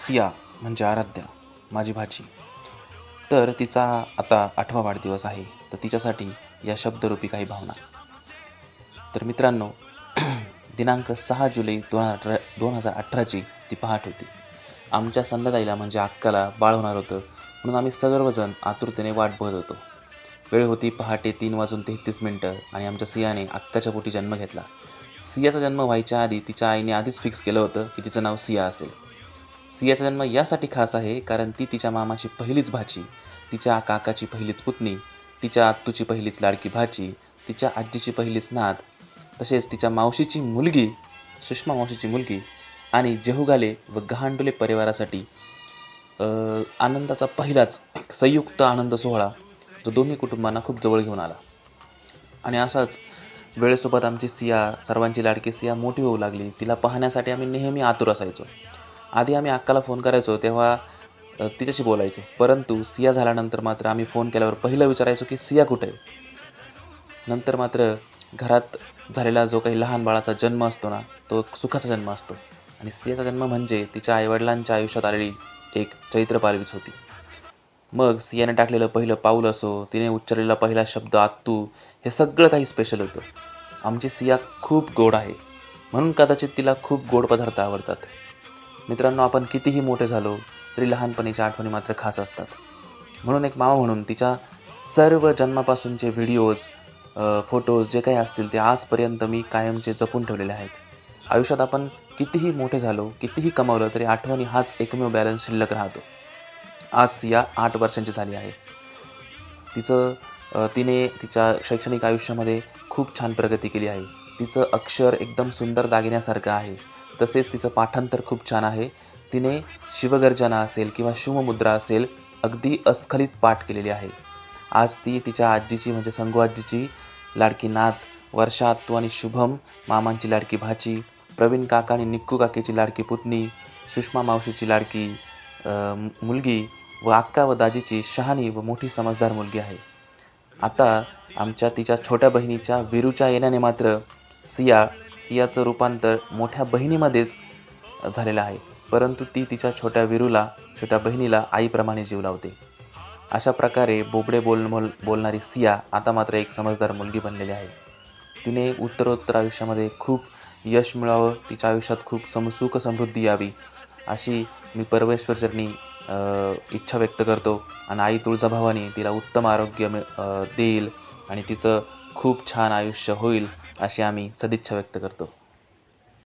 सिया म्हणजे आराध्या, माझी भाची. तर तिचा आता 8वा वाढदिवस आहे. तर तिच्यासाठी या शब्दरूपी काही भावना. तर मित्रांनो, दिनांक 6 जुलै 2018ची ती पहाट होती. आमच्या संध्याताईला म्हणजे अक्काला बाळ होणार होतं, म्हणून आम्ही सर्वजण आतुरतेने वाट बघत होतो. वेळ होती पहाटे 3:33 आणि आमच्या सियाने अक्काच्या पोटी जन्म घेतला. सियाचा जन्म व्हायच्या आधी तिच्या आईने आधीच फिक्स केलं होतं की तिचं नाव सिया असेल. सियाचा जन्म यासाठी खास आहे कारण ती तिच्या मामाची पहिलीच भाची, तिच्या काकाची पहिलीच पुतणी, तिच्या आत्तूची पहिलीच लाडकी भाची, तिच्या आजीची पहिलीच नात, तसेच तिच्या मावशीची मुलगी, सुषमा मावशीची मुलगी आणि जेहुगाले व गहांडुले परिवारासाठी आनंदाचा पहिलाच एक संयुक्त आनंद सोहळा जो दोन्ही कुटुंबांना खूप जवळ घेऊन आला. आणि असाच वेळेसोबत आमची सिया, सर्वांची लाडकी सिया मोठी होऊ लागली. तिला पाहण्यासाठी आम्ही नेहमी आतुर असायचो. आधी आम्ही अक्काला फोन करायचो तेव्हा तिच्याशी बोलायचो. परंतु सिया झाल्यानंतर मात्र आम्ही फोन केल्यावर पहिलं विचारायचो की सिया कुठे आहे? नंतर मात्र घरात झालेला जो काही लहान बाळाचा जन्म असतो ना, तो सुखाचा जन्म असतो. आणि सियाचा जन्म म्हणजे तिच्या आईवडिलांच्या आयुष्यात आलेली एक चैत्रपालवीच होती. मग सियाने टाकलेलं पहिलं पाऊल असो, तिने उच्चारलेला पहिला शब्द आत्तू, हे सगळं काही स्पेशल होतं. आमची सिया खूप गोड आहे, म्हणून कदाचित तिला खूप गोड पदार्थ आवडतात. मित्रांनो, आपण कितीही मोठे झालो तरी लहानपणीच्या आठवणी मात्र खास असतात. म्हणून एक मामा म्हणून तिच्या सर्व जन्मापासूनचे व्हिडिओज, फोटोज जे काही असतील ते आजपर्यंत मी कायमचे जपून ठेवलेले आहेत. आयुष्यात आपण कितीही मोठे झालो, कितीही कमावलं तरी आठवणी हाच एकमेव बॅलन्स शिल्लक राहतो. आज सिया 8 वर्षांची झाली आहे. तिने तिच्या शैक्षणिक आयुष्यामध्ये खूप छान प्रगती केली आहे. तिचं अक्षर एकदम सुंदर दागिन्यासारखं आहे. तसेच तिचं पाठांतर खूप छान आहे. तिने शिवगर्जना असेल किंवा शिवमुद्रा असेल, अगदी अस्खलित पाठ केलेली आहे. आज ती तिच्या आजीची म्हणजे संगू आजीची लाडकी नात, वर्षा आत्तू आणि शुभम मामांची लाडकी भाची, प्रवीण काका आणि निक्कू काकीची लाडकी पुतणी, सुषमा मावशीची लाडकी मुलगी व अक्का व दाजीची शहाणी व मोठी समजदार मुलगी आहे. आता तिच्या छोट्या बहिणीच्या वीरूच्या येण्याने मात्र सियाचं रूपांतर मोठ्या बहिणीमध्येच झालेलं आहे. परंतु ती तिच्या छोट्या बहिणीला आईप्रमाणे जीव लावते. अशा प्रकारे बोबडे बोलणारी सिया आता मात्र एक समजदार मुलगी बनलेली आहे. तिने उत्तरोत्तर आयुष्यामध्ये खूप यश मिळावं, तिच्या आयुष्यात खूप सुख समृद्धी यावी अशी मी परमेश्वरचरणी इच्छा व्यक्त करतो. आणि आई तुळजाभवानी तिला उत्तम आरोग्य देईल आणि तिचं खूप छान आयुष्य होईल अशी आम्ही सदिच्छा व्यक्त करतो.